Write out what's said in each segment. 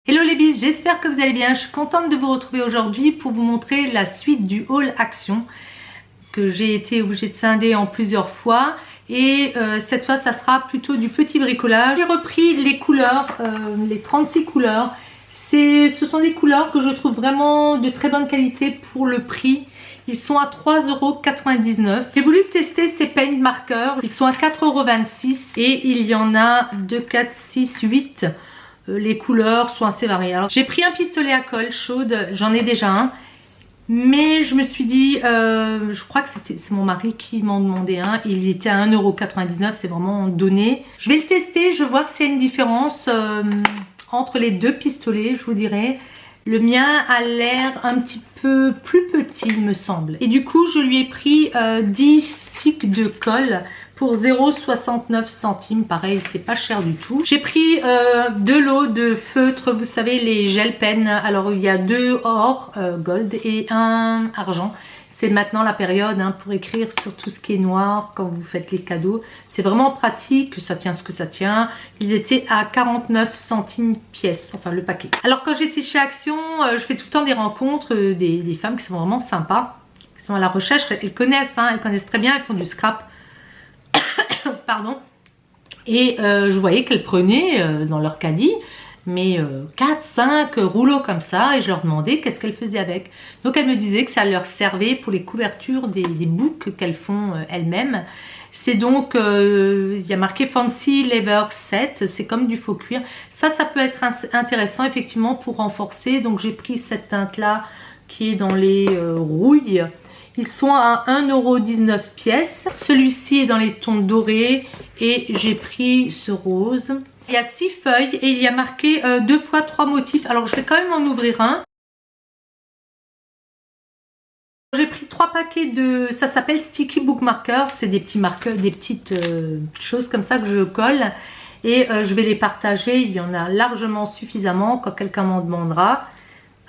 Hello les bis, j'espère que vous allez bien. Je suis contente de vous retrouver aujourd'hui pour vous montrer la suite du haul action que j'ai été obligée de scinder en plusieurs fois. Et cette fois ça sera plutôt du petit bricolage. J'ai repris les couleurs, les 36 couleurs. Ce sont des couleurs que je trouve vraiment de très bonne qualité pour le prix. Ils sont à 3,99 €. J'ai voulu tester ces paint marqueurs. Ils sont à 4,26 € et il y en a 2, 4, 6, 8. Les couleurs sont assez variées. Alors j'ai pris un pistolet à colle chaude, j'en ai déjà un. Mais je me suis dit, je crois que c'est mon mari qui m'en demandait un. Il était à 1,99 €, c'est vraiment donné. Je vais le tester, je vais voir s'il y a une différence entre les deux pistolets, je vous dirai. Le mien a l'air un petit peu plus petit, il me semble. Et du coup, je lui ai pris 10 sticks de colle pour 0,69 €. Pareil, c'est pas cher du tout. J'ai pris 2 lots de feutres, vous savez, les gel pens. Alors, il y a 2 or, gold, et 1 argent. C'est maintenant la période pour écrire sur tout ce qui est noir quand vous faites les cadeaux. C'est vraiment pratique, ça tient ce que ça tient. Ils étaient à 49 centimes pièce, enfin le paquet. Alors quand j'étais chez Action, je fais tout le temps des rencontres, des femmes qui sont vraiment sympas, qui sont à la recherche. Elles connaissent très bien, elles font du scrap. Pardon. Et je voyais qu'elles prenaient dans leur caddie mais 4-5 rouleaux comme ça, et je leur demandais qu'est-ce qu'elles faisaient avec. Donc elles me disaient que ça leur servait pour les couvertures des boucs qu'elles font elles-mêmes. C'est donc, il y a marqué Fancy Leather Set, c'est comme du faux cuir. Ça peut être intéressant effectivement pour renforcer. Donc j'ai pris cette teinte là qui est dans les rouilles. Ils sont à 1,19 € pièce. Celui-ci est dans les tons dorés et j'ai pris ce rose. Il y a 6 feuilles et il y a marqué 2 fois 3 motifs. Alors je vais quand même en ouvrir un. J'ai pris 3 paquets de... Ça s'appelle Sticky Book Markers. C'est des petits marqueurs, des petites choses comme ça que je colle. Et je vais les partager. Il y en a largement suffisamment quand quelqu'un m'en demandera.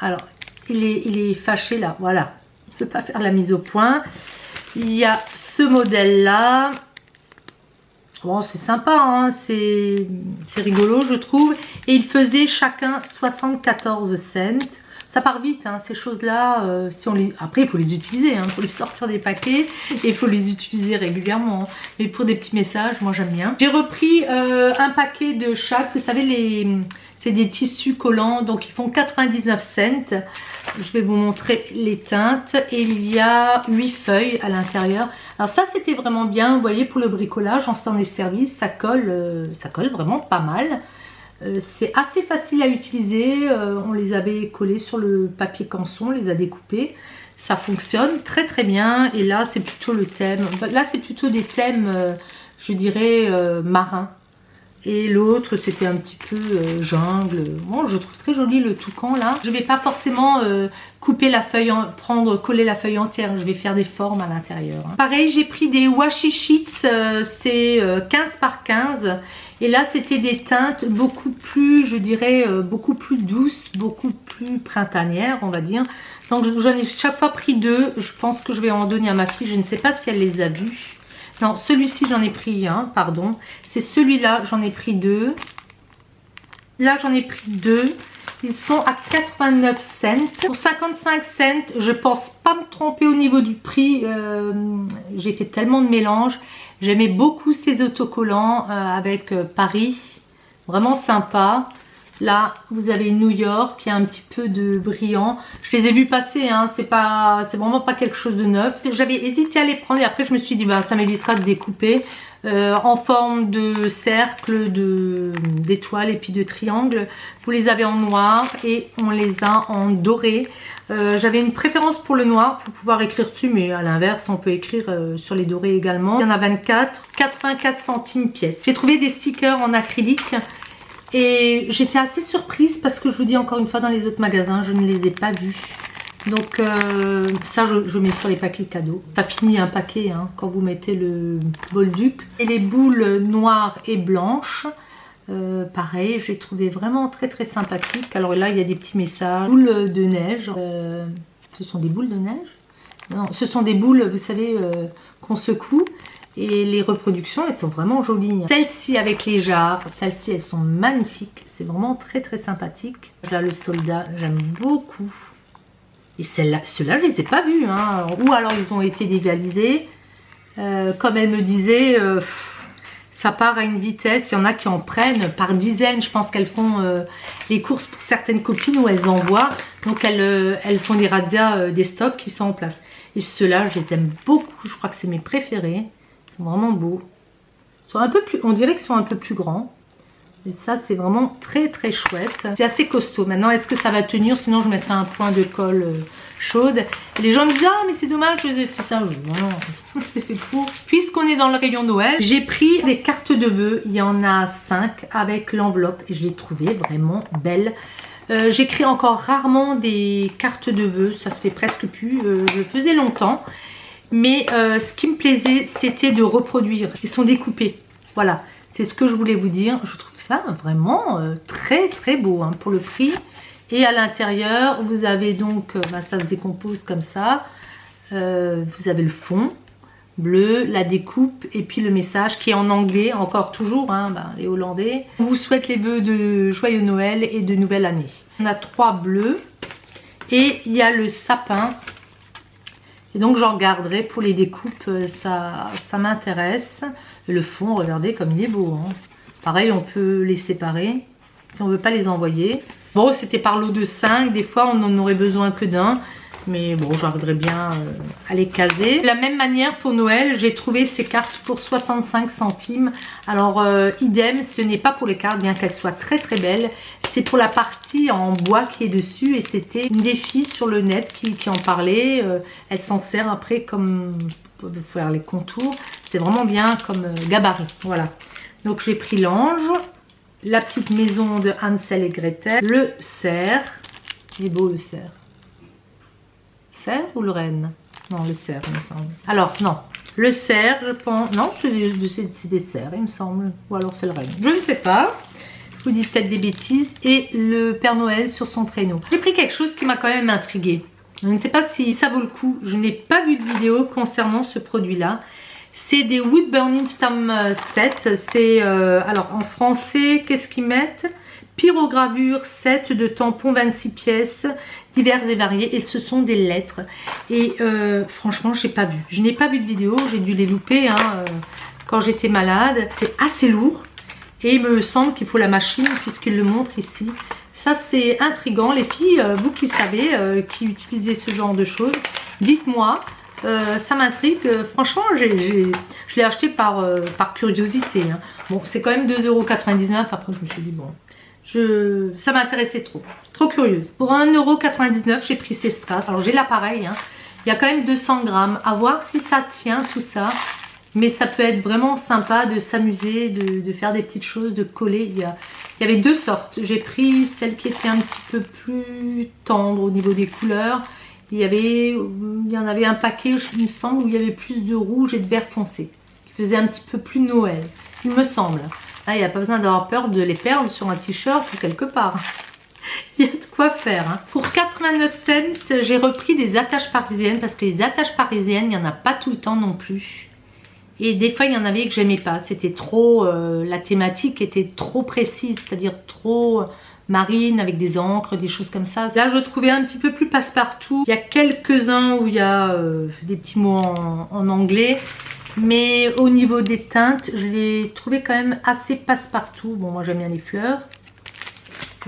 Alors, il est fâché là. Voilà. Il ne peut pas faire la mise au point. Il y a ce modèle là. Bon, c'est sympa, c'est rigolo je trouve. Et ils faisaient chacun 74 cents. Ça part vite, ces choses-là. Après, il faut les utiliser, il faut les sortir des paquets et il faut les utiliser régulièrement. Mais pour des petits messages, moi j'aime bien. J'ai repris un paquet de chaque. Vous savez, c'est des tissus collants, donc ils font 99 cents. Je vais vous montrer les teintes. Et il y a 8 feuilles à l'intérieur. Alors ça, c'était vraiment bien. Vous voyez, pour le bricolage, on s'en est servi. Ça colle vraiment pas mal. C'est assez facile à utiliser. On les avait collés sur le papier canson, on les a découpés. Ça fonctionne très très bien. Et là, c'est plutôt le thème. Là, c'est plutôt des thèmes, je dirais, marins. Et l'autre c'était un petit peu jungle. Bon, je trouve très joli le toucan là. Je vais pas forcément couper la feuille, coller la feuille entière. Je vais faire des formes à l'intérieur. Pareil, j'ai pris des washi sheets. C'est 15 par 15. Et là c'était des teintes beaucoup plus, je dirais, beaucoup plus douces, beaucoup plus printanières on va dire. Donc j'en ai chaque fois pris 2. Je pense que je vais en donner à ma fille. Je ne sais pas si elle les a vus. Non, celui-ci j'en ai pris un, pardon. C'est celui-là, j'en ai pris 2. Là j'en ai pris 2. Ils sont à 89 cents. Pour 55 cents, je pense pas me tromper au niveau du prix. J'ai fait tellement de mélanges. J'aimais beaucoup ces autocollants avec Paris. Vraiment sympa. Là, vous avez New York, il y a un petit peu de brillant. Je les ai vus passer, c'est vraiment pas quelque chose de neuf. J'avais hésité à les prendre et après je me suis dit, ça m'évitera de découper en forme de cercle, d'étoile et puis de triangle. Vous les avez en noir et on les a en doré. J'avais une préférence pour le noir pour pouvoir écrire dessus, mais à l'inverse, on peut écrire sur les dorés également. Il y en a 24, 84 centimes pièce. J'ai trouvé des stickers en acrylique. Et j'étais assez surprise parce que je vous dis encore une fois, dans les autres magasins, je ne les ai pas vus. Donc ça, je mets sur les paquets cadeaux. Ça finit un paquet quand vous mettez le Bolduc. Et les boules noires et blanches, pareil, j'ai trouvé vraiment très très sympathique. Alors là, il y a des petits messages. Boules de neige. Ce sont des boules de neige? Non, ce sont des boules, vous savez, qu'on secoue. Et les reproductions, elles sont vraiment jolies. Celles-ci avec les jarres, celles-ci, elles sont magnifiques. C'est vraiment très très sympathique. Là, le soldat, j'aime beaucoup. Et ceux-là, je les ai pas vus. Hein. Ou alors, ils ont été dévalisés. Comme elle me disait, ça part à une vitesse. Il y en a qui en prennent par dizaines. Je pense qu'elles font les courses pour certaines copines où elles envoient. Donc, elles font des razzias des stocks qui sont en place. Et ceux-là, je les aime beaucoup. Je crois que c'est mes préférés. Vraiment beaux. Ils sont un peu plus, on dirait qu'ils sont un peu plus grands. Et ça, c'est vraiment très très chouette. C'est assez costaud. Maintenant, est-ce que ça va tenir? Sinon, je mettrai un point de colle chaude. Et les gens me disent, ah, mais c'est dommage, c'est ça. Je dis, non, c'est fait pour. Puisqu'on est dans le rayon Noël, j'ai pris des cartes de vœux. Il y en a 5 avec l'enveloppe. Et je les trouvais vraiment belles. J'écris encore rarement des cartes de vœux. Ça se fait presque plus. Je le faisais longtemps. Mais ce qui me plaisait, c'était de reproduire. Ils sont découpés. Voilà, c'est ce que je voulais vous dire. Je trouve ça vraiment très très beau hein, pour le prix. Et à l'intérieur, vous avez donc, ça se décompose comme ça. Vous avez le fond bleu, la découpe et puis le message qui est en anglais, encore toujours, hein, les Hollandais. On vous souhaite les vœux de joyeux Noël et de nouvelle année. On a 3 bleus et il y a le sapin. Et donc j'en garderai pour les découpes, ça m'intéresse. Le fond, regardez comme il est beau. Hein. Pareil, on peut les séparer si on ne veut pas les envoyer. Bon, c'était par lot de 5, des fois on n'en aurait besoin que d'un. Mais bon, j'arriverai bien à les caser. De la même manière pour Noël, j'ai trouvé ces cartes pour 65 centimes. Alors idem, ce n'est pas pour les cartes, bien qu'elles soient très très belles. C'est pour la partie en bois qui est dessus. Et c'était une des filles sur le net qui en parlait. Elle s'en sert après comme pour faire les contours. C'est vraiment bien comme gabarit. Voilà. Donc j'ai pris l'ange, la petite maison de Hansel et Gretel, le cerf. Il est beau le cerf. Cerf ou le renne? Non, le cerf, il me semble. Alors, non. Le cerf, je pense... Non, c'est des cerfs, il me semble. Ou alors c'est le renne. Je ne sais pas. Je vous dis peut-être des bêtises. Et le Père Noël sur son traîneau. J'ai pris quelque chose qui m'a quand même intriguée. Je ne sais pas si ça vaut le coup. Je n'ai pas vu de vidéo concernant ce produit-là. C'est des Wood Burning Stamp Set. C'est... alors, en français, qu'est-ce qu'ils mettent? Pyrogravure, set de tampons 26 pièces, diverses et variées, et ce sont des lettres. Et franchement, j'ai pas vu. Je n'ai pas vu de vidéo, j'ai dû les louper hein, quand j'étais malade. C'est assez lourd et il me semble qu'il faut la machine puisqu'il le montre ici. Ça, c'est intriguant. Les filles, vous qui savez, qui utilisez ce genre de choses, dites-moi. Ça m'intrigue. Franchement, je l'ai acheté par curiosité. Hein. Bon, c'est quand même 2,99 €. Après, je me suis dit, bon... ça m'intéressait trop curieuse. Pour 1,99 €, j'ai pris ces strass. Alors j'ai l'appareil, hein. Il y a quand même 200 grammes. À voir si ça tient tout ça. Mais ça peut être vraiment sympa de s'amuser, de faire des petites choses, de coller. Il y avait 2 sortes. J'ai pris celle qui était un petit peu plus tendre au niveau des couleurs. Il y en avait un paquet, il me semble, où il y avait plus de rouge et de vert foncé. Qui faisait un petit peu plus Noël, il me semble. Là, il n'y a pas besoin d'avoir peur de les perdre sur un t-shirt ou quelque part. Il y a de quoi faire. Hein. Pour 89 cents, j'ai repris des attaches parisiennes. Parce que les attaches parisiennes, il n'y en a pas tout le temps non plus. Et des fois, il y en avait que j'aimais pas. C'était trop... la thématique était trop précise. C'est-à-dire trop marine avec des encres, des choses comme ça. Là, je trouvais un petit peu plus passe-partout. Il y a quelques-uns où il y a des petits mots en anglais. Mais au niveau des teintes, je les trouvais quand même assez passe-partout. Bon, moi j'aime bien les fleurs.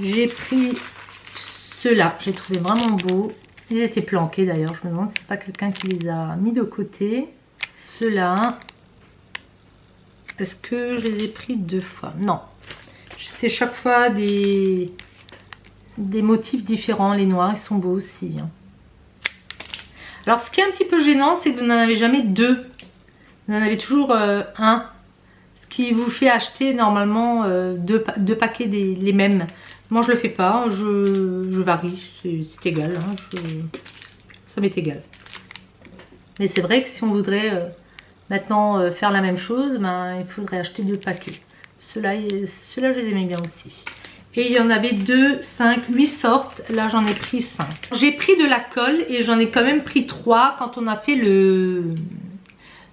J'ai pris ceux-là, j'ai trouvé vraiment beaux. Ils étaient planqués d'ailleurs, je me demande si c'est pas quelqu'un qui les a mis de côté. Ceux-là, est-ce que je les ai pris 2 fois? Non, c'est chaque fois des motifs différents. Les noirs, ils sont beaux aussi. Hein. Alors ce qui est un petit peu gênant, c'est que vous n'en avez jamais 2. Vous en avez toujours un, ce qui vous fait acheter normalement deux paquets les mêmes. Moi je le fais pas, je varie, c'est égal, hein, ça m'est égal. Mais c'est vrai que si on voudrait maintenant faire la même chose, ben, il faudrait acheter 2 paquets. Ceux-là, je les aimais bien aussi. Et il y en avait 2, 5, 8 sortes. Là, j'en ai pris 5. J'ai pris de la colle et j'en ai quand même pris 3 quand on a fait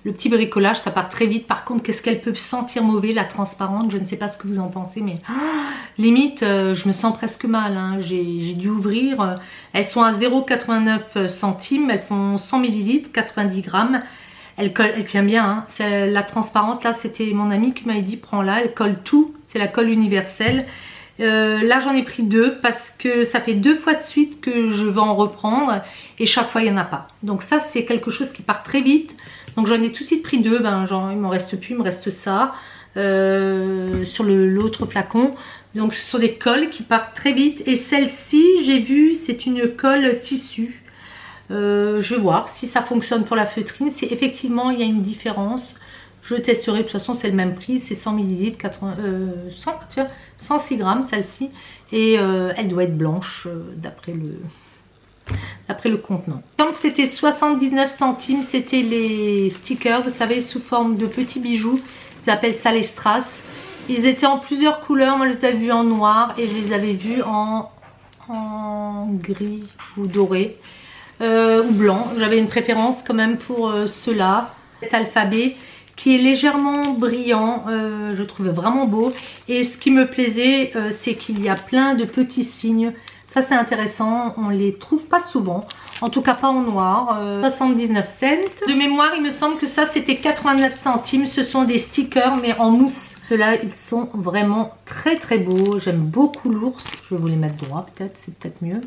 Le petit bricolage, ça part très vite. Par contre, qu'est-ce qu'elle peut sentir mauvais, la transparente? Je ne sais pas ce que vous en pensez, mais limite, je me sens presque mal. Hein. J'ai dû ouvrir. Elles sont à 0,89 centimes. Elles font 100 ml, 90 grammes. Elle tient bien. Hein. La transparente, là, c'était mon amie qui m'avait dit, prends-la. Elle colle tout. C'est la colle universelle. Là, j'en ai pris 2 parce que ça fait 2 fois de suite que je vais en reprendre. Et chaque fois, il n'y en a pas. Donc ça, c'est quelque chose qui part très vite. Donc j'en ai tout de suite pris 2, ben genre il m'en reste plus, il me reste ça sur l'autre flacon. Donc ce sont des colles qui partent très vite. Et celle-ci, j'ai vu, c'est une colle tissu. Je vais voir si ça fonctionne pour la feutrine. Si effectivement il y a une différence, je testerai. De toute façon c'est le même prix, c'est 100 ml, 106 grammes celle-ci. Et elle doit être blanche d'après le contenant. Donc c'était 79 centimes, c'était les stickers, vous savez, sous forme de petits bijoux. Ils appellent ça les strass. Ils étaient en plusieurs couleurs, moi je les avais vus en noir et je les avais vus en gris ou doré ou blanc. J'avais une préférence quand même pour ceux-là. Cet alphabet qui est légèrement brillant, je trouvais vraiment beau. Et ce qui me plaisait, c'est qu'il y a plein de petits signes. Ça c'est intéressant, on les trouve pas souvent, en tout cas pas en noir. 79 cents. De mémoire, il me semble que ça c'était 89 centimes. Ce sont des stickers mais en mousse. Ceux-là, ils sont vraiment très très beaux. J'aime beaucoup l'ours. Je vais vous les mettre droit peut-être, c'est peut-être mieux.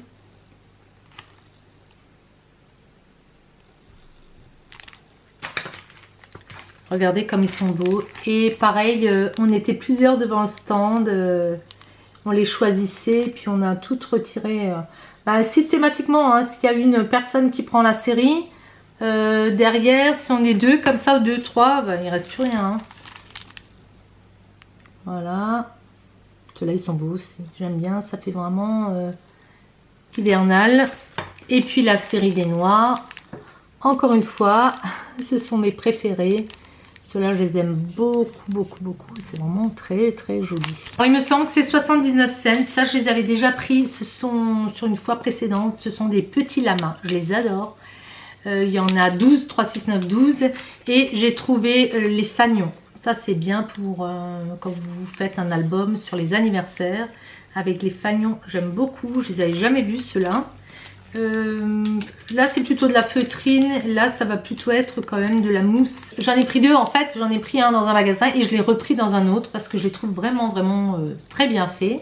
Regardez comme ils sont beaux. Et pareil, on était plusieurs devant le stand. On les choisissait, puis on a toutes retiré. Systématiquement, hein, s'il y a une personne qui prend la série, derrière, si on est 2 comme ça, ou 2, 3, il ne reste plus rien. Hein. Voilà. Ceux-là, ils sont beaux aussi. J'aime bien, ça fait vraiment hivernal. Et puis la série des noirs. Encore une fois, ce sont mes préférés. Ceux-là, je les aime beaucoup, beaucoup, beaucoup. C'est vraiment très, très joli. Alors, il me semble que c'est 79 cents. Ça, je les avais déjà pris. Ce sont, sur une fois précédente, ce sont des petits lamas. Je les adore. Il y en a 12, 3, 6, 9, 12. Et j'ai trouvé les fagnons. Ça, c'est bien pour quand vous faites un album sur les anniversaires. Avec les fagnons, j'aime beaucoup. Je les avais jamais vus, ceux-là. Là c'est plutôt de la feutrine, là ça va plutôt être quand même de la mousse. J'en ai pris 2 en fait, j'en ai pris un dans un magasin et je l'ai repris dans un autre parce que je les trouve vraiment très bien faits.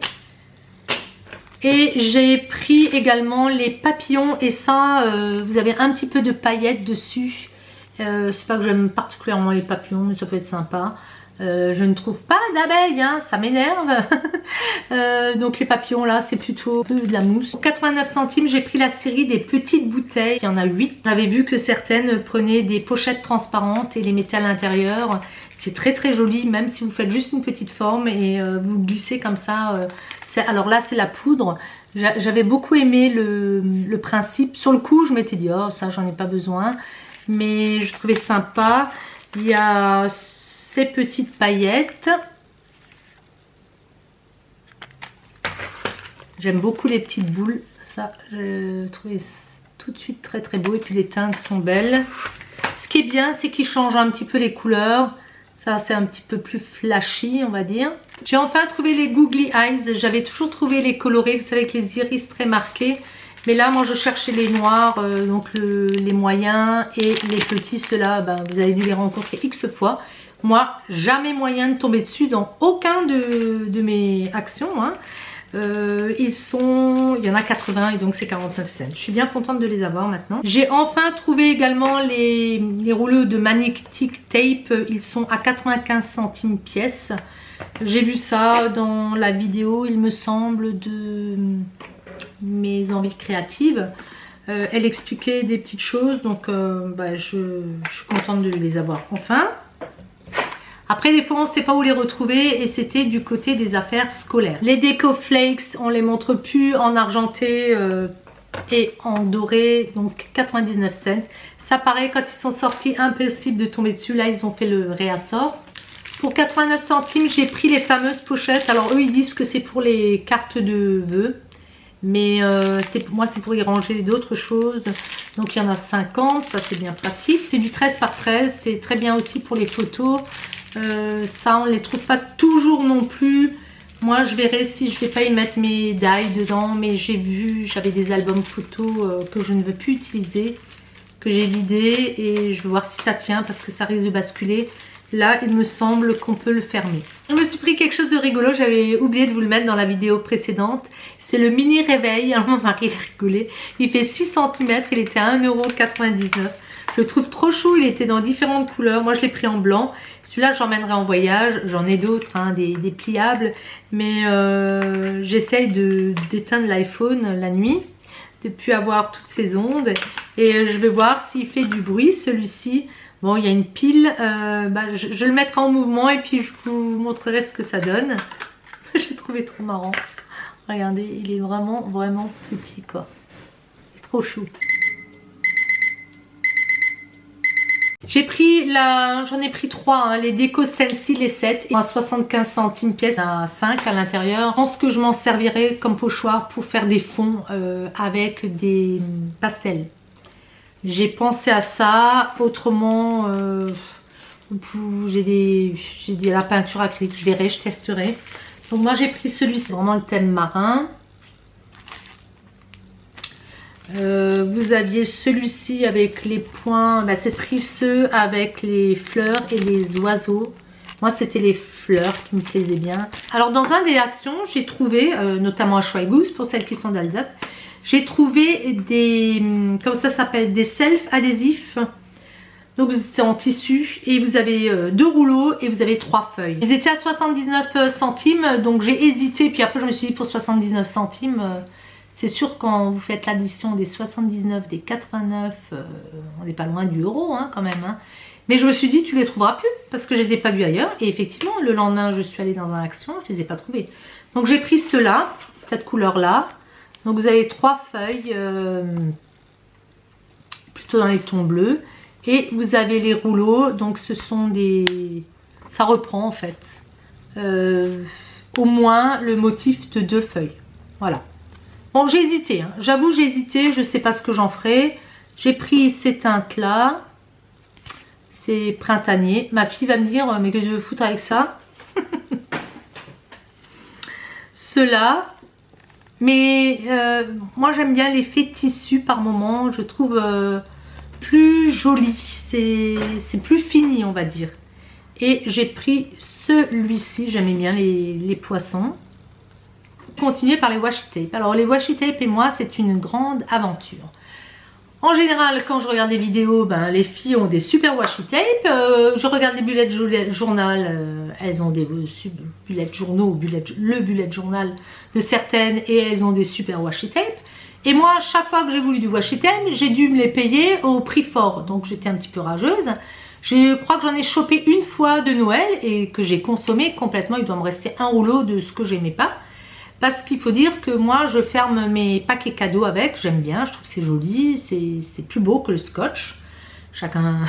Et j'ai pris également les papillons et ça vous avez un petit peu de paillettes dessus. C'est pas que j'aime particulièrement les papillons mais ça peut être sympa. Je ne trouve pas d'abeilles, hein, ça m'énerve. Donc les papillons là c'est plutôt de la mousse. Pour 89 centimes j'ai pris la série des petites bouteilles, il y en a 8. J'avais vu que certaines prenaient des pochettes transparentes et les mettaient à l'intérieur. C'est très très joli, même si vous faites juste une petite forme et vous glissez comme ça. Alors là c'est la poudre. J'avais beaucoup aimé le principe. Sur le coup je m'étais dit oh ça j'en ai pas besoin. Mais je trouvais sympa. Il y a ces petites paillettes. J'aime beaucoup les petites boules. Ça, je trouvais tout de suite très très beau. Et puis les teintes sont belles. Ce qui est bien, c'est qu'ils changent un petit peu les couleurs. Ça, c'est un petit peu plus flashy, on va dire. J'ai enfin trouvé les Googly Eyes. J'avais toujours trouvé les colorés, vous savez, avec les iris très marqués. Mais là, moi, je cherchais les noirs, donc les moyens et les petits. Ceux-là, vous avez dû les rencontrer X fois. Moi, jamais moyen de tomber dessus dans aucun de mes actions. Hein. Il y en a 80 et donc c'est 49 cents. Je suis bien contente de les avoir maintenant. J'ai enfin trouvé également les rouleaux de magnetic tape. Ils sont à 95 centimes pièce. J'ai vu ça dans la vidéo, il me semble, de mes envies créatives. Elle expliquait des petites choses, donc je suis contente de les avoir enfin. Après des fois on ne sait pas où les retrouver et c'était du côté des affaires scolaires. Les Deco Flakes on les montre plus en argenté et en doré, donc 99 cents. Ça paraît quand ils sont sortis impossible de tomber dessus, là ils ont fait le réassort. Pour 89 centimes j'ai pris les fameuses pochettes, alors eux ils disent que c'est pour les cartes de vœux. Mais moi c'est pour y ranger d'autres choses. Donc il y en a 50, ça c'est bien pratique. C'est du 13 par 13, c'est très bien aussi pour les photos. Ça on ne les trouve pas toujours non plus. Moi je verrai si je vais pas y mettre mes die dedans. Mais j'ai vu, j'avais des albums photos que je ne veux plus utiliser, que j'ai vidé, et je vais voir si ça tient parce que ça risque de basculer. Là, il me semble qu'on peut le fermer. Je me suis pris quelque chose de rigolo, j'avais oublié de vous le mettre dans la vidéo précédente. C'est le mini réveil, mon mari a rigolé. Il fait 6 cm, il était à 1,99 €. Je le trouve trop chou, il était dans différentes couleurs. Moi, je l'ai pris en blanc. Celui-là, j'emmènerai en voyage. J'en ai d'autres, hein, des pliables. Mais j'essaye d'éteindre l'iPhone la nuit, de ne plus avoir toutes ces ondes. Et je vais voir s'il fait du bruit, celui-ci. Bon, il y a une pile, je le mettrai en mouvement et puis je vous montrerai ce que ça donne. J'ai trouvé trop marrant. Regardez, il est vraiment, vraiment petit, quoi. Il est trop chou. J'ai pris j'en ai pris 3, hein, les déco stencil les 7, à 75 centimes pièce, à 5 à l'intérieur. Je pense que je m'en servirai comme pochoir pour faire des fonds avec des pastels. J'ai pensé à ça. Autrement, j'ai la peinture acrylique. Je verrai, je testerai. Donc moi j'ai pris celui-ci, vraiment le thème marin. Vous aviez celui-ci avec les points, c'est pris ceux avec les fleurs et les oiseaux. Moi c'était les fleurs qui me plaisaient bien. Alors dans un des actions, j'ai trouvé, notamment à Schweighouse pour celles qui sont d'Alsace, j'ai trouvé des, comment ça s'appelle, des self-adhésifs. Donc c'est en tissu et vous avez 2 rouleaux et vous avez 3 feuilles. Ils étaient à 79 centimes, donc j'ai hésité. Puis après je me suis dit pour 79 centimes, c'est sûr quand vous faites l'addition des 79, des 89, on n'est pas loin du euro hein, quand même. Hein. Mais je me suis dit tu les trouveras plus parce que je les ai pas vus ailleurs. Et effectivement le lendemain je suis allée dans un action, je les ai pas trouvés. Donc j'ai pris ceux-là, cette couleur là. Donc vous avez 3 feuilles, plutôt dans les tons bleus. Et vous avez les rouleaux, donc ce sont des... ça reprend en fait. Au moins le motif de 2 feuilles. Voilà. Bon j'ai hésité, hein. J'avoue j'ai hésité, je ne sais pas ce que j'en ferai. J'ai pris ces teintes là. C'est printanier. Ma fille va me dire, mais que je veux foutre avec ça. Ceux-là. Mais moi j'aime bien l'effet tissu par moment, je trouve plus joli, c'est plus fini on va dire. Et j'ai pris celui-ci, j'aimais bien les poissons. Continuer par les washi tape. Alors les washi tape et moi c'est une grande aventure. En général quand je regarde des vidéos, les filles ont des super washi tape. Je regarde les bullet journal, elles ont des bullet journaux, le bullet journal de certaines et elles ont des super washi tape. Et moi chaque fois que j'ai voulu du washi tape, j'ai dû me les payer au prix fort. Donc j'étais un petit peu rageuse. Je crois que j'en ai chopé une fois de Noël et que j'ai consommé complètement. Il doit me rester un rouleau de ce que j'aimais pas. Parce qu'il faut dire que moi je ferme mes paquets cadeaux avec, j'aime bien, je trouve que c'est joli, c'est plus beau que le scotch. Chacun,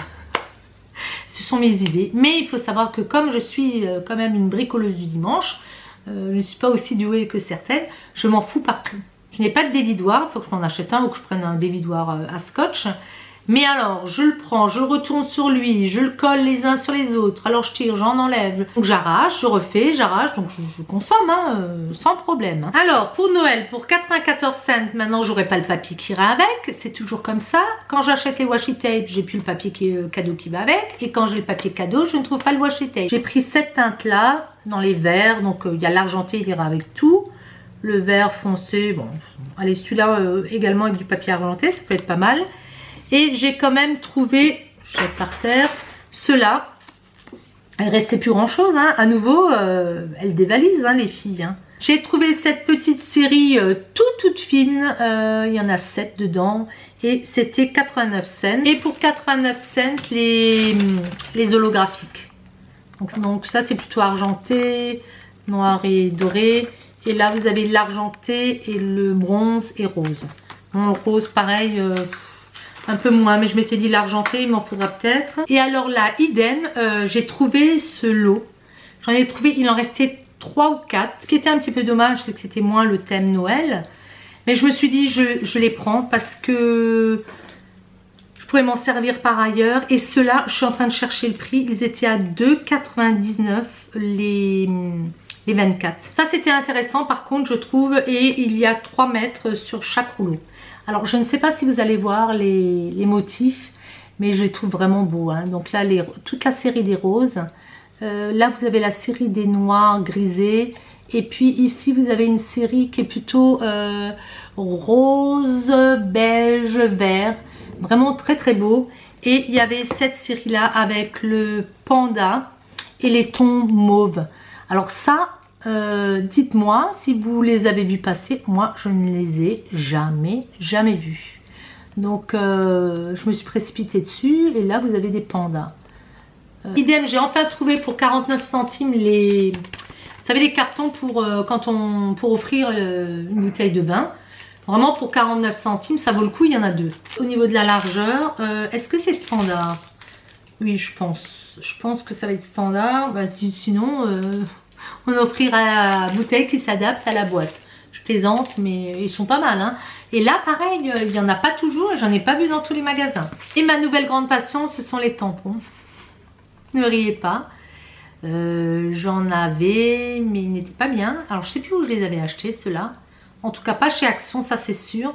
ce sont mes idées. Mais il faut savoir que comme je suis quand même une bricoleuse du dimanche, je ne suis pas aussi douée que certaines, je m'en fous partout. Je n'ai pas de dévidoir, il faut que je m'en achète un ou que je prenne un dévidoir à scotch. Mais alors, je le prends, je le retourne sur lui, je le colle les uns sur les autres. Alors je tire, j'en enlève. Donc j'arrache, je refais, j'arrache. Donc je consomme, hein, sans problème. Hein. Alors pour Noël, pour 94 cents, maintenant j'aurai pas le papier qui ira avec. C'est toujours comme ça. Quand j'achète les washi tape, j'ai plus le papier cadeau qui va avec. Et quand j'ai le papier cadeau, je ne trouve pas le washi tape. J'ai pris cette teinte là, dans les verts. Donc il y a l'argenté, il ira avec tout. Le vert foncé, bon. Allez, celui-là également avec du papier argenté, ça peut être pas mal. Et j'ai quand même trouvé, je jette par terre, ceux-là. Il restait plus grand chose, hein. À nouveau, elles dévalisent, hein, les filles. Hein. J'ai trouvé cette petite série toute fine. Il y en a 7 dedans. Et c'était 89 cents. Et pour 89 cents, les holographiques. Donc ça, c'est plutôt argenté, noir et doré. Et là, vous avez l'argenté et le bronze et rose. Bon, le rose, pareil... un peu moins, mais je m'étais dit l'argenté, il m'en faudra peut-être. Et alors là, idem, j'ai trouvé ce lot. J'en ai trouvé, il en restait 3 ou 4. Ce qui était un petit peu dommage, c'est que c'était moins le thème Noël. Mais je me suis dit, je les prends parce que je pourrais m'en servir par ailleurs. Et ceux-là, je suis en train de chercher le prix. Ils étaient à 2,99 les 24. Ça, c'était intéressant par contre, je trouve. Et il y a 3 mètres sur chaque rouleau. Alors, je ne sais pas si vous allez voir les motifs, mais je les trouve vraiment beaux. Hein. Donc là, toute la série des roses. Là, vous avez la série des noirs grisés. Et puis ici, vous avez une série qui est plutôt rose, beige, vert. Vraiment très très beau. Et il y avait cette série-là avec le panda et les tons mauves. Alors ça, dites-moi si vous les avez vus passer. Moi, je ne les ai jamais vus. Donc, je me suis précipitée dessus. Et là, vous avez des pandas. Idem, j'ai enfin trouvé pour 49 centimes les... Vous savez, les cartons pour, pour offrir une bouteille de vin. Vraiment, pour 49 centimes, ça vaut le coup, il y en a 2. Au niveau de la largeur, est-ce que c'est standard? Oui, je pense. Je pense que ça va être standard. Bah, sinon, on offrira la bouteille qui s'adapte à la boîte. Je plaisante, mais ils sont pas mal. Hein. Et là, pareil, il n'y en a pas toujours. J'en ai pas vu dans tous les magasins. Et ma nouvelle grande passion, ce sont les tampons. Ne riez pas. J'en avais, mais ils n'étaient pas bien. Alors, je sais plus où je les avais achetés, ceux-là. En tout cas, pas chez Action, ça c'est sûr.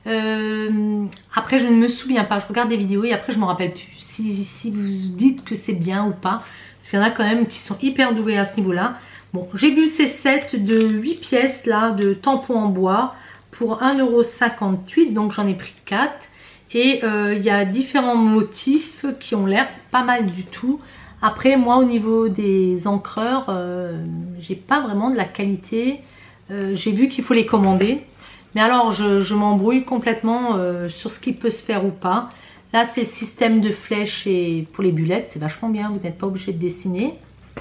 Après, je ne me souviens pas. Je regarde des vidéos et après, je ne me rappelle plus. Si vous dites que c'est bien ou pas. Parce qu'il y en a quand même qui sont hyper doués à ce niveau-là. Bon, j'ai vu ces sets de 8 pièces là, de tampons en bois pour 1,58 €. Donc, j'en ai pris 4. Et il y a différents motifs qui ont l'air pas mal du tout. Après, moi, au niveau des encreurs, j'ai pas vraiment de la qualité. J'ai vu qu'il faut les commander. Mais alors, je m'embrouille complètement sur ce qui peut se faire ou pas. Là, c'est le système de flèches et pour les bullettes. C'est vachement bien, vous n'êtes pas obligé de dessiner.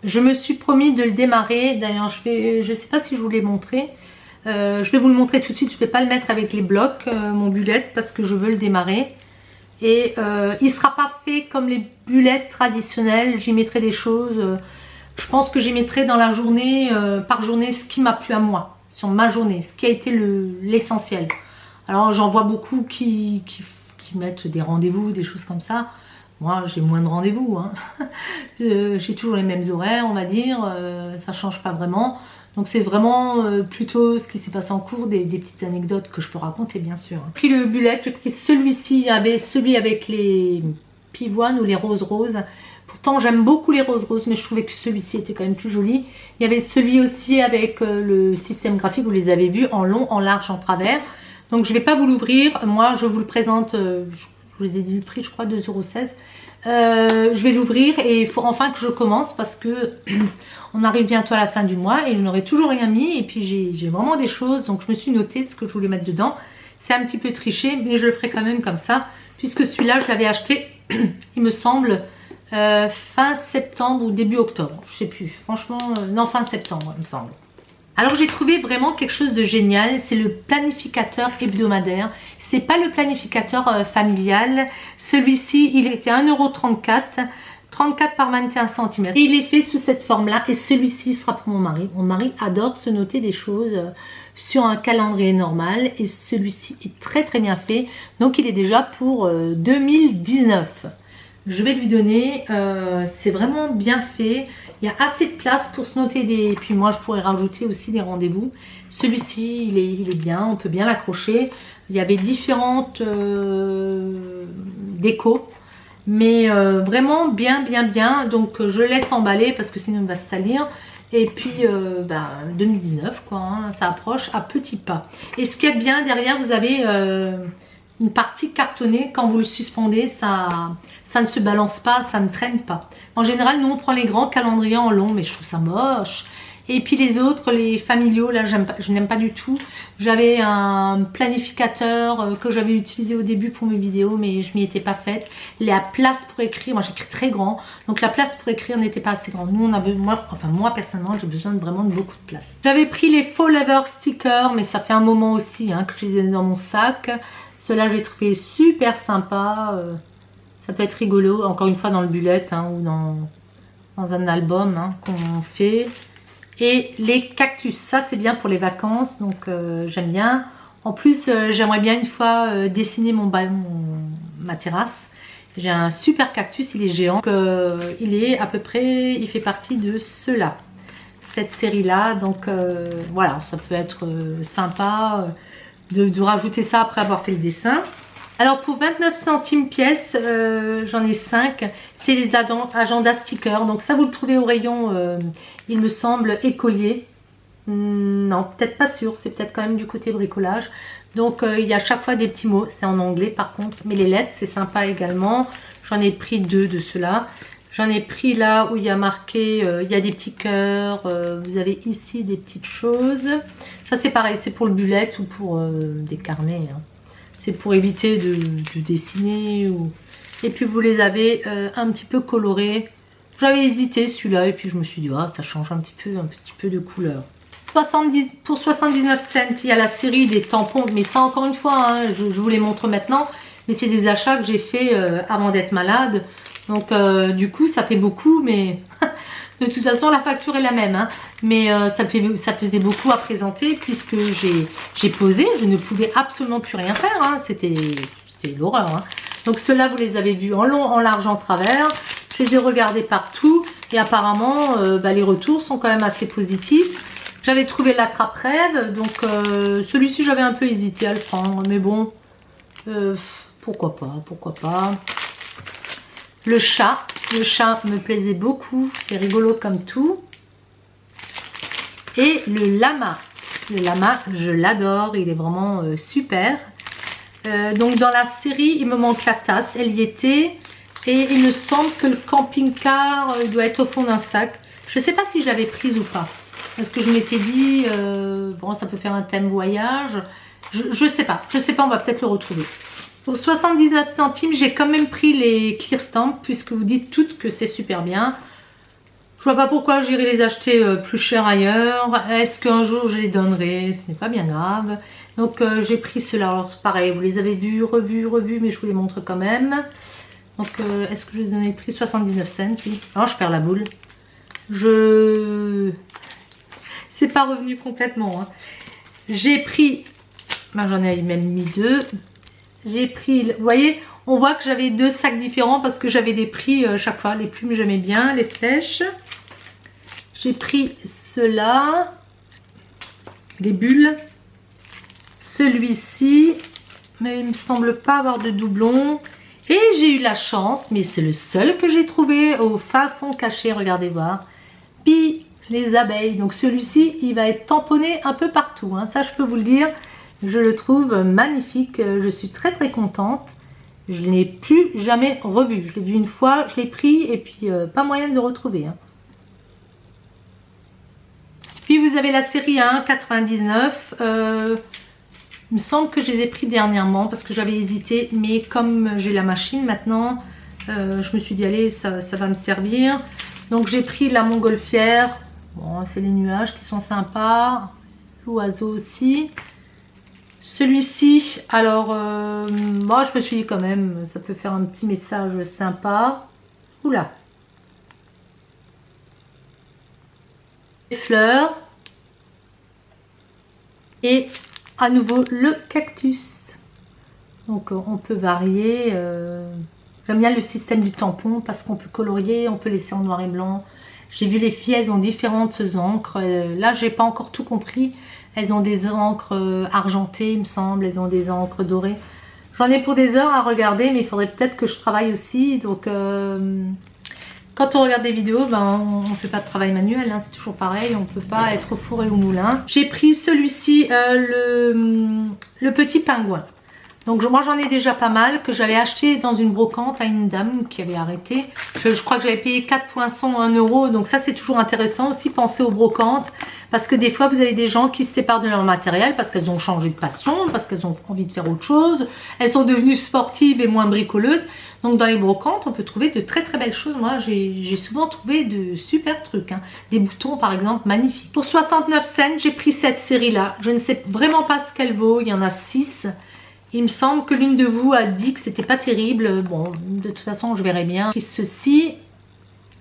Je me suis promis de le démarrer. D'ailleurs, je sais pas si je vous l'ai montré. Je vais vous le montrer tout de suite. Je ne vais pas le mettre avec les blocs, mon bullette, parce que je veux le démarrer. Et il ne sera pas fait comme les bullettes traditionnelles. J'y mettrai des choses. Je pense que j'y mettrai dans la journée, par journée, ce qui m'a plu à moi. Sur ma journée, ce qui a été l'essentiel. Alors j'en vois beaucoup qui mettent des rendez-vous, des choses comme ça. Moi j'ai moins de rendez-vous. Hein. J'ai toujours les mêmes horaires, on va dire. Ça change pas vraiment. Donc c'est vraiment plutôt ce qui s'est passé en cours, des petites anecdotes que je peux raconter bien sûr. J'ai pris le bullet, j'ai pris celui-ci, il y avait celui avec les pivoines ou les roses. Pourtant j'aime beaucoup les roses, mais je trouvais que celui-ci était quand même plus joli. Il y avait celui aussi avec le système graphique, vous les avez vus, en long, en large, en travers. Donc je ne vais pas vous l'ouvrir, moi je vous le présente, je vous les ai dit le prix, je crois 2,16 €. Je vais l'ouvrir et il faut enfin que je commence parce que on arrive bientôt à la fin du mois et je n'aurai toujours rien mis. Et puis j'ai vraiment des choses, donc je me suis noté ce que je voulais mettre dedans. C'est un petit peu triché, mais je le ferai quand même comme ça, puisque celui-là je l'avais acheté, il me semble, fin septembre ou début octobre, je sais plus, franchement, non, fin septembre il me semble. Alors j'ai trouvé vraiment quelque chose de génial, c'est le planificateur hebdomadaire. C'est pas le planificateur familial, celui-ci il était à 1,34 €, 34 par 21 cm. Et il est fait sous cette forme là et celui-ci sera pour mon mari. Mon mari adore se noter des choses sur un calendrier normal et celui-ci est très très bien fait. Donc il est déjà pour 2019. Je vais lui donner, c'est vraiment bien fait. Il y a assez de place pour se noter des... Et puis moi, je pourrais rajouter aussi des rendez-vous. Celui-ci, il est bien, on peut bien l'accrocher. Il y avait différentes décos. Mais vraiment bien. Donc, je laisse emballer parce que sinon, il va se salir. Et puis, 2019, quoi. Hein, ça approche à petits pas. Et ce qu'il y a de bien, derrière, vous avez une partie cartonnée. Quand vous le suspendez, ça ne se balance pas, ça ne traîne pas. En général, nous, on prend les grands calendriers en long, mais je trouve ça moche. Et puis les autres, les familiaux, là, je n'aime pas du tout. J'avais un planificateur que j'avais utilisé au début pour mes vidéos, mais je m'y étais pas faite. La place pour écrire, moi j'écris très grand, donc la place pour écrire n'était pas assez grande. Nous, on a besoin, moi personnellement, j'ai besoin vraiment de beaucoup de place. J'avais pris les Forever stickers, mais ça fait un moment aussi hein, que je les ai dans mon sac. Ceux-là, j'ai trouvé super sympa. Ça peut être rigolo, encore une fois dans le bullet hein, ou dans un album hein, qu'on fait. Et les cactus, ça c'est bien pour les vacances, donc j'aime bien. En plus, j'aimerais bien une fois dessiner ma terrasse. J'ai un super cactus, il est géant. Donc, il est à peu près, il fait partie de ceux-là. Cette série-là. Donc voilà, ça peut être sympa de rajouter ça après avoir fait le dessin. Alors pour 29 centimes pièce, j'en ai 5. C'est les agendas stickers. Donc ça vous le trouvez au rayon, il me semble, écolier. Non, peut-être pas sûr. C'est peut-être quand même du côté bricolage. Donc il y a à chaque fois des petits mots. C'est en anglais par contre. Mais les lettres, c'est sympa également. J'en ai pris 2 de ceux-là. J'en ai pris là où il y a marqué, il y a des petits cœurs. Vous avez ici des petites choses. Ça c'est pareil, c'est pour le bullet ou pour des carnets. Hein. C'est pour éviter de dessiner. Et puis vous les avez un petit peu colorés. J'avais hésité celui-là et puis je me suis dit, ah, ça change un petit peu de couleur. Pour 79 cents, il y a la série des tampons. Mais ça encore une fois, hein, je vous les montre maintenant. Mais c'est des achats que j'ai fait avant d'être malade. Donc du coup ça fait beaucoup, mais de toute façon la facture est la même. Hein. Mais ça faisait beaucoup à présenter puisque j'ai posé. Je ne pouvais absolument plus rien faire. Hein. C'était l'horreur. Hein. Donc ceux-là vous les avez vus en long, en large, en travers. Je les ai regardés partout. Et apparemment les retours sont quand même assez positifs. J'avais trouvé l'attrape-rêve. Donc celui-ci j'avais un peu hésité à le prendre. Mais bon, pourquoi pas. Le chat me plaisait beaucoup, c'est rigolo comme tout. Et le lama, je l'adore, il est vraiment super. Donc dans la série, il me manque la tasse, elle y était. Et il me semble que le camping-car doit être au fond d'un sac. Je ne sais pas si je l'avais prise ou pas. Parce que je m'étais dit, bon ça peut faire un thème voyage. Je sais pas, on va peut-être le retrouver. Pour 79 centimes, j'ai quand même pris les clear stamps puisque vous dites toutes que c'est super bien. Je vois pas pourquoi j'irai les acheter plus cher ailleurs. Est-ce qu'un jour je les donnerai? Ce n'est pas bien grave. Donc j'ai pris ceux-là. Alors pareil, vous les avez vus, revus, mais je vous les montre quand même. Donc est-ce que je les ai pris 79 cents? Oui. Alors je perds la boule. C'est pas revenu complètement. Hein. J'ai pris... Ben, j'en ai même mis 2. J'ai pris, vous voyez, on voit que j'avais 2 sacs différents parce que j'avais des prix chaque fois. Les plumes, j'aimais bien, les flèches. J'ai pris ceux-là, les bulles. Celui-ci, mais il me semble pas avoir de doublon. Et j'ai eu la chance, mais c'est le seul que j'ai trouvé au fin fond caché, regardez voir. Puis les abeilles. Donc celui-ci, il va être tamponné un peu partout. Hein. Ça, je peux vous le dire. Je le trouve magnifique, je suis très contente. Je ne l'ai plus jamais revu. Je l'ai vu une fois, je l'ai pris et puis pas moyen de le retrouver. Hein. Puis vous avez la série 1, 99. Il me semble que je les ai pris dernièrement parce que j'avais hésité. Mais comme j'ai la machine maintenant, je me suis dit allez, ça va me servir. Donc j'ai pris la montgolfière. Bon, c'est les nuages qui sont sympas. L'oiseau aussi. Celui-ci, alors, moi je me suis dit quand même, ça peut faire un petit message sympa. Oula. Les fleurs. Et à nouveau le cactus. Donc on peut varier. J'aime bien le système du tampon parce qu'on peut colorier, on peut laisser en noir et blanc. J'ai vu les filles, elles ont différentes encres. Là, j'ai pas encore tout compris. Elles ont des encres argentées, il me semble. Elles ont des encres dorées. J'en ai pour des heures à regarder, mais il faudrait peut-être que je travaille aussi. Donc, quand on regarde des vidéos, ben, on ne fait pas de travail manuel. Hein, c'est toujours pareil. On ne peut pas être au four et au moulin. J'ai pris celui-ci, le petit pingouin. Donc moi j'en ai déjà pas mal que j'avais acheté dans une brocante à une dame qui avait arrêté. Je crois que j'avais payé 4 poinçons 1 €. Donc ça c'est toujours intéressant aussi, penser aux brocantes. Parce que des fois vous avez des gens qui se séparent de leur matériel parce qu'elles ont changé de passion, parce qu'elles ont envie de faire autre chose. Elles sont devenues sportives et moins bricoleuses. Donc dans les brocantes on peut trouver de très belles choses. Moi j'ai souvent trouvé de super trucs. Hein. Des boutons par exemple magnifiques. Pour 69 cents j'ai pris cette série là. Je ne sais vraiment pas ce qu'elle vaut. Il y en a 6. Il me semble que l'une de vous a dit que c'était pas terrible. Bon, de toute façon, je verrai bien. J'ai pris ceci.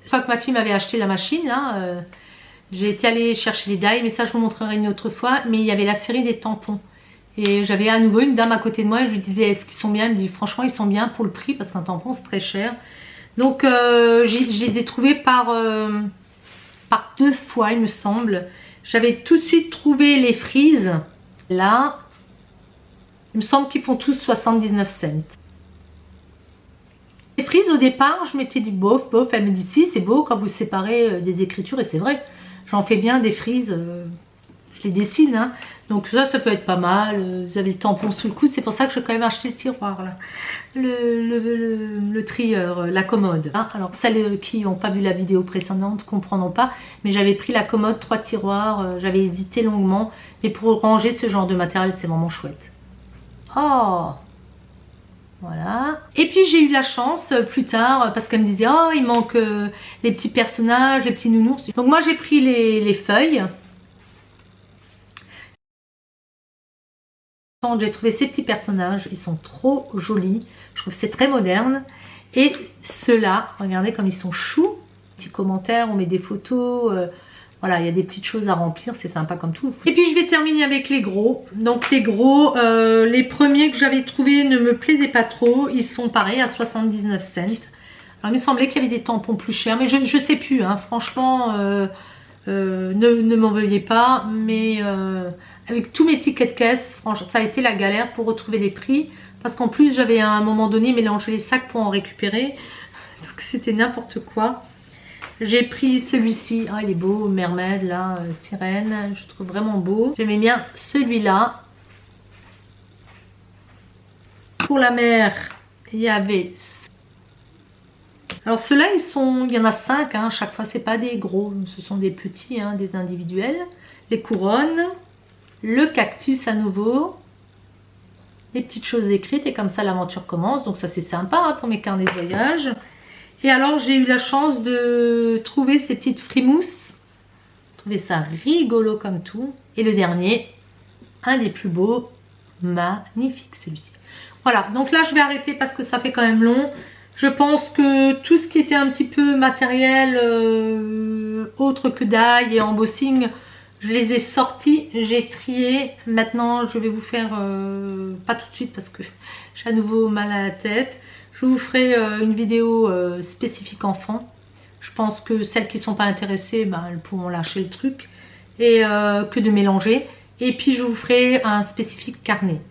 Une fois que ma fille m'avait acheté la machine, là, j'ai été allée chercher les die, mais ça, je vous montrerai une autre fois. Mais il y avait la série des tampons. Et j'avais à nouveau une dame à côté de moi et je lui disais est-ce qu'ils sont bien? Elle me dit franchement ils sont bien pour le prix parce qu'un tampon c'est très cher. Donc je les ai trouvés par 2 fois il me semble. J'avais tout de suite trouvé les frises. Là, il me semble qu'ils font tous 79 cents. Les frises au départ je m'étais dit bof bof. Elle me dit si c'est beau quand vous séparez des écritures et c'est vrai. J'en fais bien des frises. Je les dessine, hein. Donc ça peut être pas mal. Vous avez le tampon sous le coude, c'est pour ça que j'ai quand même acheté le tiroir là, le trieur, la commode, hein. Alors celles qui n'ont pas vu la vidéo précédente comprendront pas, mais j'avais pris la commode 3 tiroirs, j'avais hésité longuement, mais pour ranger ce genre de matériel c'est vraiment chouette. Oh voilà. Et puis j'ai eu la chance plus tard, parce qu'elle me disait oh il manque les petits personnages, les petits nounours. Donc moi j'ai pris les feuilles. J'ai trouvé ces petits personnages, ils sont trop jolis, je trouve que c'est très moderne. Et ceux-là, regardez comme ils sont choux. Petits commentaires, on met des photos, voilà, il y a des petites choses à remplir, c'est sympa comme tout. Et puis je vais terminer avec les gros. Donc les gros, les premiers que j'avais trouvés ne me plaisaient pas trop, ils sont pareils à 79 cents. Alors il me semblait qu'il y avait des tampons plus chers, mais je sais plus, hein, franchement, ne m'en veuillez pas, mais avec tous mes tickets de caisse, franchement, ça a été la galère pour retrouver les prix, parce qu'en plus j'avais à un moment donné mélangé les sacs pour en récupérer, donc c'était n'importe quoi. J'ai pris celui-ci, ah il est beau, mermaid là, sirène, je trouve vraiment beau. J'aimais bien celui-là. Pour la mer, il y avait... Alors ceux-là, il y en a 5, hein, chaque fois, c'est pas des gros, ce sont des petits, hein, des individuels. Les couronnes, le cactus à nouveau, les petites choses écrites, et comme ça l'aventure commence, donc ça c'est sympa, hein, pour mes carnets de voyage. Et alors j'ai eu la chance de trouver ces petites frimousses, trouvé ça rigolo comme tout. Et le dernier, un des plus beaux, magnifique celui-ci. Voilà, donc là je vais arrêter parce que ça fait quand même long. Je pense que tout ce qui était un petit peu matériel autre que die et embossing, je les ai sortis, j'ai trié. Maintenant je vais vous faire, pas tout de suite parce que j'ai à nouveau mal à la tête. Je vous ferai une vidéo spécifique enfant. Je pense que celles qui ne sont pas intéressées, ben, elles pourront lâcher le truc. Et que de mélanger. Et puis je vous ferai un spécifique carnet.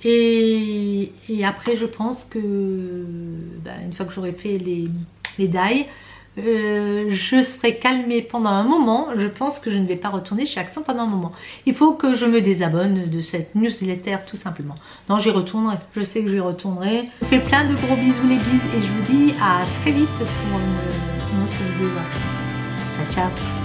Et après je pense que ben, une fois que j'aurai fait les die, je serai calmée pendant un moment. Je pense que je ne vais pas retourner chez Accent pendant un moment. Il faut que je me désabonne de cette newsletter tout simplement. Non, j'y retournerai. Je sais que j'y retournerai. Je vous fais plein de gros bisous les bises et je vous dis à très vite pour une autre vidéo. Ciao ciao.